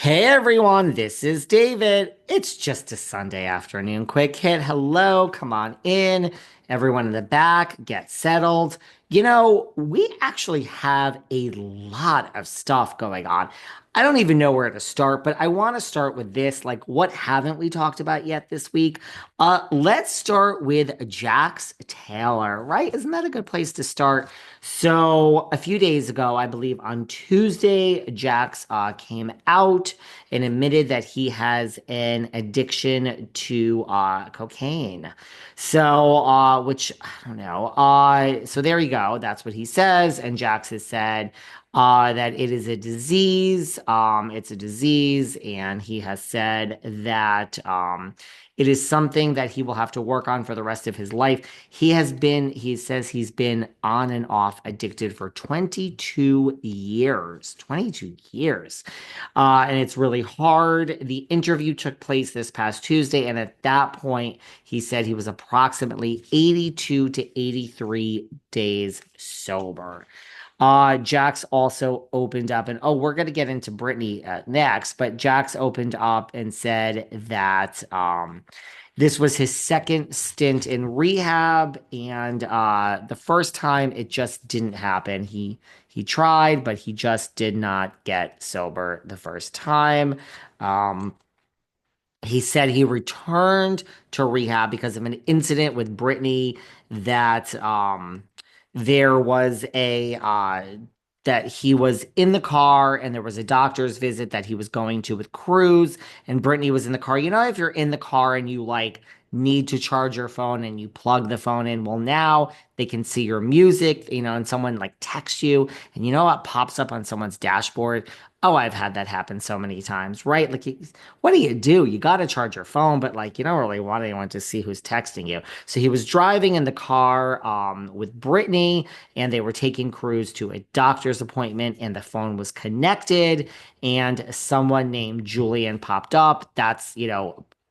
Hey everyone, this is David. It's just a Sunday afternoon quick hit. Hello, come on in. Everyone in the back, get settled. We actually have a lot of stuff going on. I don't even know where to start, but I want to start with this. Like, what haven't we talked about yet this week? Let's start with Jax Taylor, right? Isn't that a good place to start? So, a few days ago, I believe on Tuesday, Jax came out and admitted that he has an addiction to cocaine. So, which I don't know. So there you go. That's what he says. And Jax has said that it is a disease. It's a disease, and he has said that it is something that he will have to work on for the rest of his life. He says he's been on and off addicted for 22 years. 22 years. And it's really hard. The interview took place this past Tuesday, and at that point, he said he was approximately 82 to 83 days sober. Jax also opened up, and we're going to get into Brittany next, but Jax opened up and said that this was his second stint in rehab, and the first time it just didn't happen. He tried, but he just did not get sober the first time. Um, he said he returned to rehab because of an incident with Brittany that there was a that he was in the car and there was a doctor's visit that he was going to with Cruz, and Brittany was in the car. You know, if you're in the car and you like need to charge your phone and you plug the phone in, well, now they can see your music, and someone like texts you, and you know what pops up on someone's dashboard? Oh, I've had that happen so many times, right? Like, what do? You got to charge your phone, but like, you don't really want anyone to see who's texting you. So he was driving in the car with Brittany, and they were taking Cruz to a doctor's appointment, and the phone was connected, and someone named Julian popped up. That's,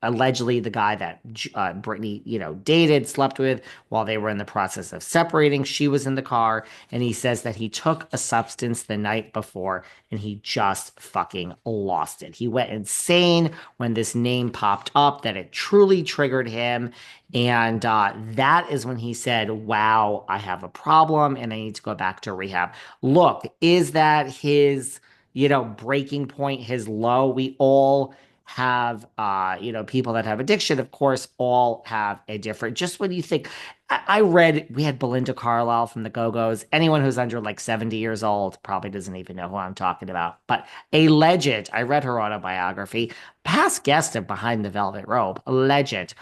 allegedly the guy that Brittany, dated, slept with while they were in the process of separating. She was in the car, and he says that he took a substance the night before and he just fucking lost it. He went insane when this name popped up, that it truly triggered him. And that is when he said, wow, I have a problem and I need to go back to rehab. Look, is that his, breaking point, his low? We all have people that have addiction, of course, all have a different. Just when you think, I read, we had Belinda Carlisle from the Go-Go's. Anyone who's under like 70 years old probably doesn't even know who I'm talking about, but a legend. I read her autobiography, past guest of Behind the Velvet Rope, a legend.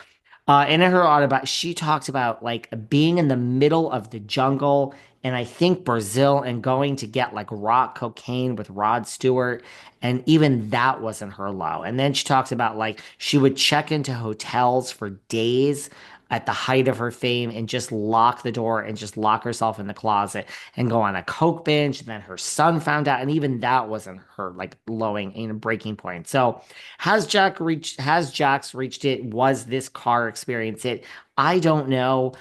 And in her autobiography, she talks about like being in the middle of the jungle and I think Brazil, and going to get like rock cocaine with Rod Stewart. And even that wasn't her low. And then she talks about like she would check into hotels for days at the height of her fame and just lock the door and just lock herself in the closet and go on a coke binge. And then her son found out, and even that wasn't her like lowing in a breaking point. So has Jax reached it? Was this car experience it? I don't know.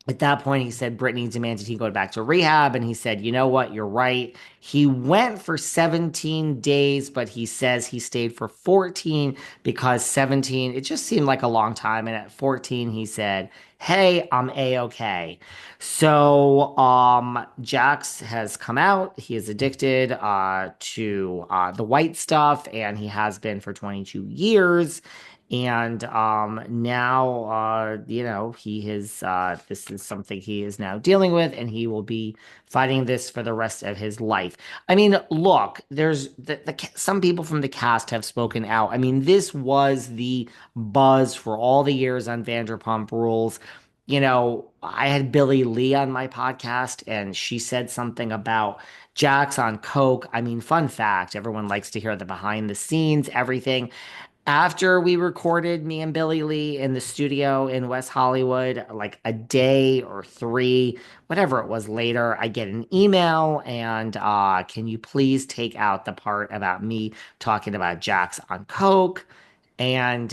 At that point, he said Brittany demanded he go back to rehab, and he said, "You know what? You're right." He went for 17 days, but he says he stayed for 14 because 17, it just seemed like a long time. And at 14, he said, "Hey, I'm A-okay." So, Jax has come out. He is addicted to the white stuff, and he has been for 22 years. And now, he is, this is something he is now dealing with, and he will be fighting this for the rest of his life. I mean, look, there's some people from the cast have spoken out. I mean, this was the buzz for all the years on Vanderpump Rules. I had Billy Lee on my podcast, and she said something about Jax on Coke. I mean, fun fact, everyone likes to hear the behind the scenes, everything. After we recorded, me and Billy Lee in the studio in West Hollywood, like a day or three, whatever it was later, I get an email, and can you please take out the part about me talking about Jax on Coke? And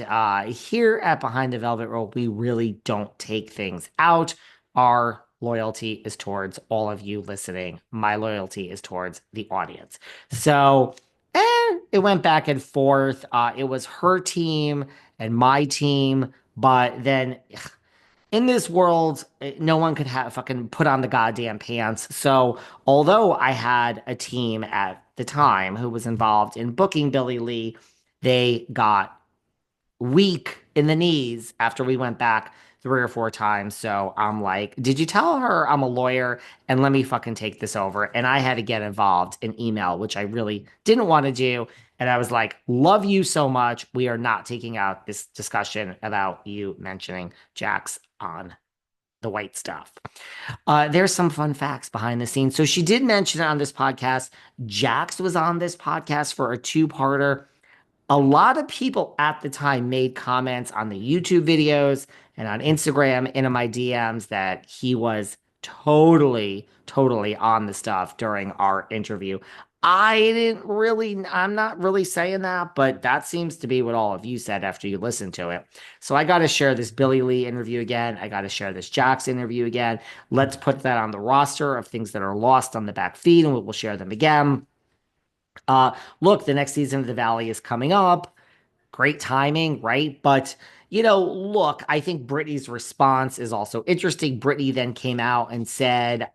here at Behind the Velvet Rope, we really don't take things out. Our loyalty is towards all of you listening. My loyalty is towards the audience. So, it went back and forth. It was her team and my team, but then in this world, no one could have fucking put on the goddamn pants. So, although I had a team at the time who was involved in booking Billy Lee, they got weak in the knees after we went back 3 or 4 times. So I'm like, did you tell her I'm a lawyer and let me fucking take this over? And I had to get involved in email, which I really didn't want to do. And I was like, love you so much. We are not taking out this discussion about you mentioning Jax on the white stuff. There's some fun facts behind the scenes. So she did mention it on this podcast. Jax was on this podcast for a two-parter. A lot of people at the time made comments on the YouTube videos and on Instagram and in my DMs that he was totally on the stuff during our interview. I'm not really saying that, but that seems to be what all of you said after you listened to it. So I got to share this Billy Lee interview again. I got to share this Jax interview again. Let's put that on the roster of things that are lost on the back feed and we'll share them again. Look, the next season of The Valley is coming up. Great timing, right? But, look, I think Brittany's response is also interesting. Brittany then came out and said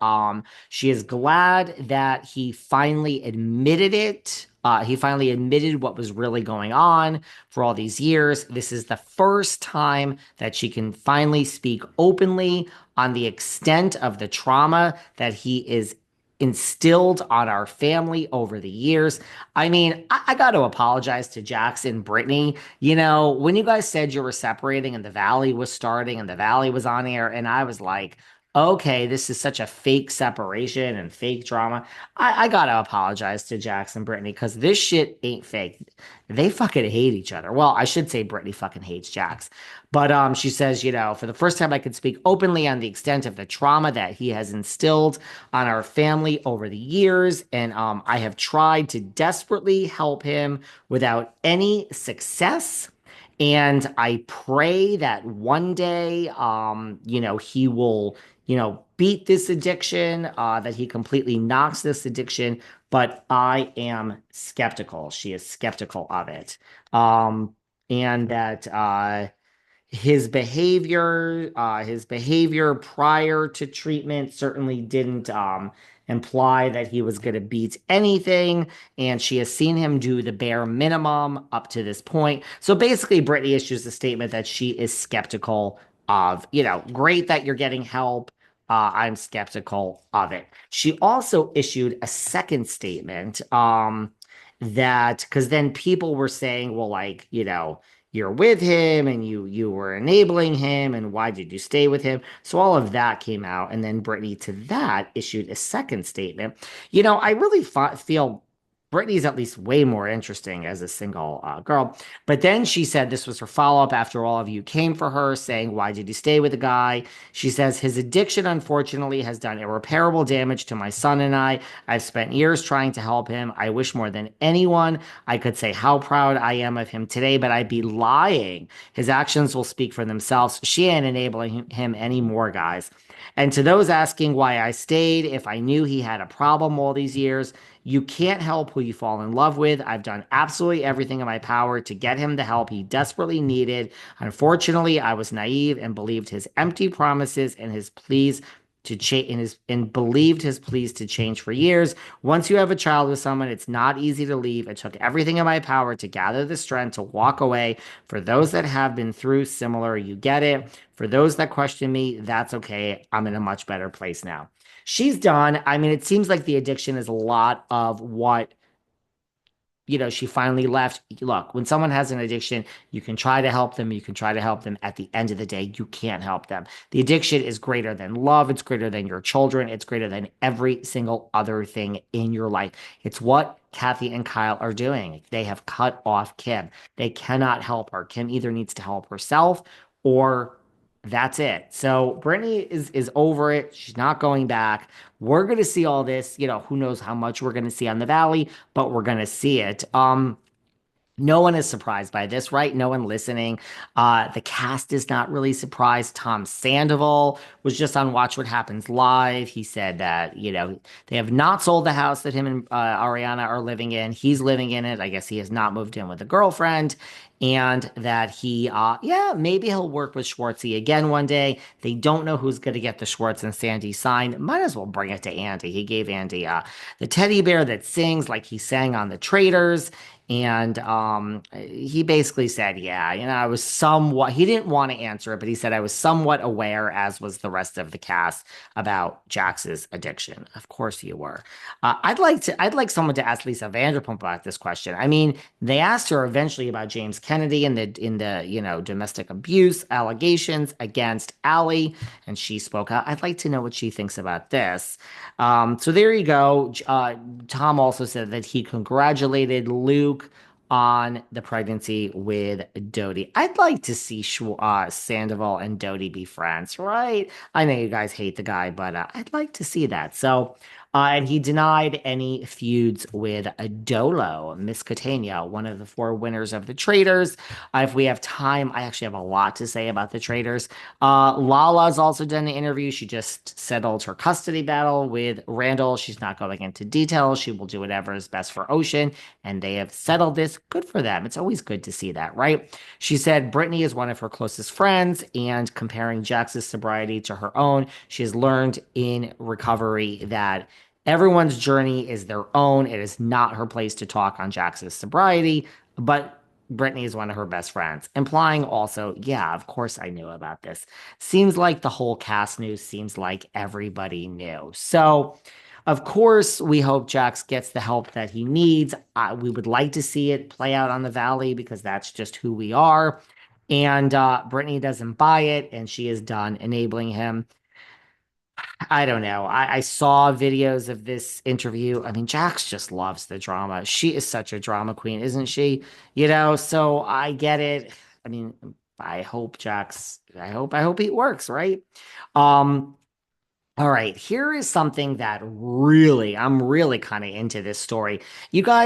she is glad that he finally admitted it. He finally admitted what was really going on for all these years. This is the first time that she can finally speak openly on the extent of the trauma that he is instilled on our family over the years. I mean, I got to apologize to Jackson, Brittany. When you guys said you were separating and the Valley was starting and the Valley was on air, and I was like, okay, this is such a fake separation and fake drama. I got to apologize to Jackson, Brittany, because this shit ain't fake. They fucking hate each other. Well, I should say Brittany fucking hates Jax. But she says, for the first time I could speak openly on the extent of the trauma that he has instilled on our family over the years. And I have tried to desperately help him without any success. And I pray that one day, he will, beat this addiction, that he completely knocks this addiction. But I am skeptical. She is skeptical of it. And that, his behavior prior to treatment certainly didn't imply that he was going to beat anything, and she has seen him do the bare minimum up to this point. So basically, Brittany issues a statement that she is skeptical of, great that you're getting help. I'm skeptical of it. She also issued a second statement that because then people were saying, well, like, you're with him and you were enabling him and why did you stay with him? So all of that came out, and then Brittany to that issued a second statement. I really feel Brittany's at least way more interesting as a single girl. But then she said this was her follow-up after all of you came for her saying, why did you stay with the guy? She says, his addiction, unfortunately, has done irreparable damage to my son and I. I've spent years trying to help him. I wish more than anyone I could say how proud I am of him today, but I'd be lying. His actions will speak for themselves. She ain't enabling him anymore, guys. And to those asking why I stayed, if I knew he had a problem all these years, you can't help who you fall in love with. I've done absolutely everything in my power to get him the help he desperately needed. Unfortunately, I was naive and believed his empty promises and his pleas to change and believed his pleas to change for years. Once you have a child with someone, it's not easy to leave. It took everything in my power to gather the strength to walk away. For those that have been through similar, you get it. For those that question me, that's okay. I'm in a much better place now. She's done. I mean, it seems like the addiction is a lot of what she finally left. Look, when someone has an addiction, you can try to help them. You can try to help them. At the end of the day, you can't help them. The addiction is greater than love. It's greater than your children. It's greater than every single other thing in your life. It's what Kathy and Kyle are doing. They have cut off Kim. They cannot help her. Kim either needs to help herself or that's it. So Brittany is over it. She's not going back. We're going to see all this. Who knows how much we're going to see on the Valley, but we're going to see it. No one is surprised by this, right? No one listening. The cast is not really surprised. Tom Sandoval was just on Watch What Happens Live. He said that, they have not sold the house that him and Ariana are living in. He's living in it. I guess he has not moved in with a girlfriend. And that yeah, maybe he'll work with Schwartzy again one day. They don't know who's going to get the Schwartz and Sandy sign. Might as well bring it to Andy. He gave Andy the teddy bear that sings like he sang on The Traitors. And he basically said, yeah, I was somewhat, he didn't want to answer it, but he said, I was somewhat aware, as was the rest of the cast, about Jax's addiction. Of course you were. I'd like someone to ask Lisa Vanderpump about this question. I mean, they asked her eventually about James Kennedy and the domestic abuse allegations against Allie, and she spoke out. I'd like to know what she thinks about this. So there you go. Tom also said that he congratulated Luke on the pregnancy with Dodie. I'd like to see Sandoval and Dodie be friends, right? I know you guys hate the guy, but I'd like to see that. And he denied any feuds with Dolo, Miss Catania, one of the four winners of the Traders. If we have time, I actually have a lot to say about the Traders. Lala's also done an interview. She just settled her custody battle with Randall. She's not going into details. She will do whatever is best for Ocean, and they have settled this. Good for them. It's always good to see that, right? She said Brittany is one of her closest friends, and comparing Jax's sobriety to her own, she has learned in recovery that everyone's journey is their own. It is not her place to talk on Jax's sobriety, but Brittany is one of her best friends, implying also, yeah, of course I knew about this. Seems like the whole cast knew, seems like everybody knew. So, of course, we hope Jax gets the help that he needs. We would like to see it play out on the Valley because that's just who we are. And Brittany doesn't buy it, and she is done enabling him. I don't know. I saw videos of this interview. I mean, Jax just loves the drama. She is such a drama queen, isn't she? So I get it. I mean, I hope it works, right? Um, all right, here is something that I'm really kind of into this story. You guys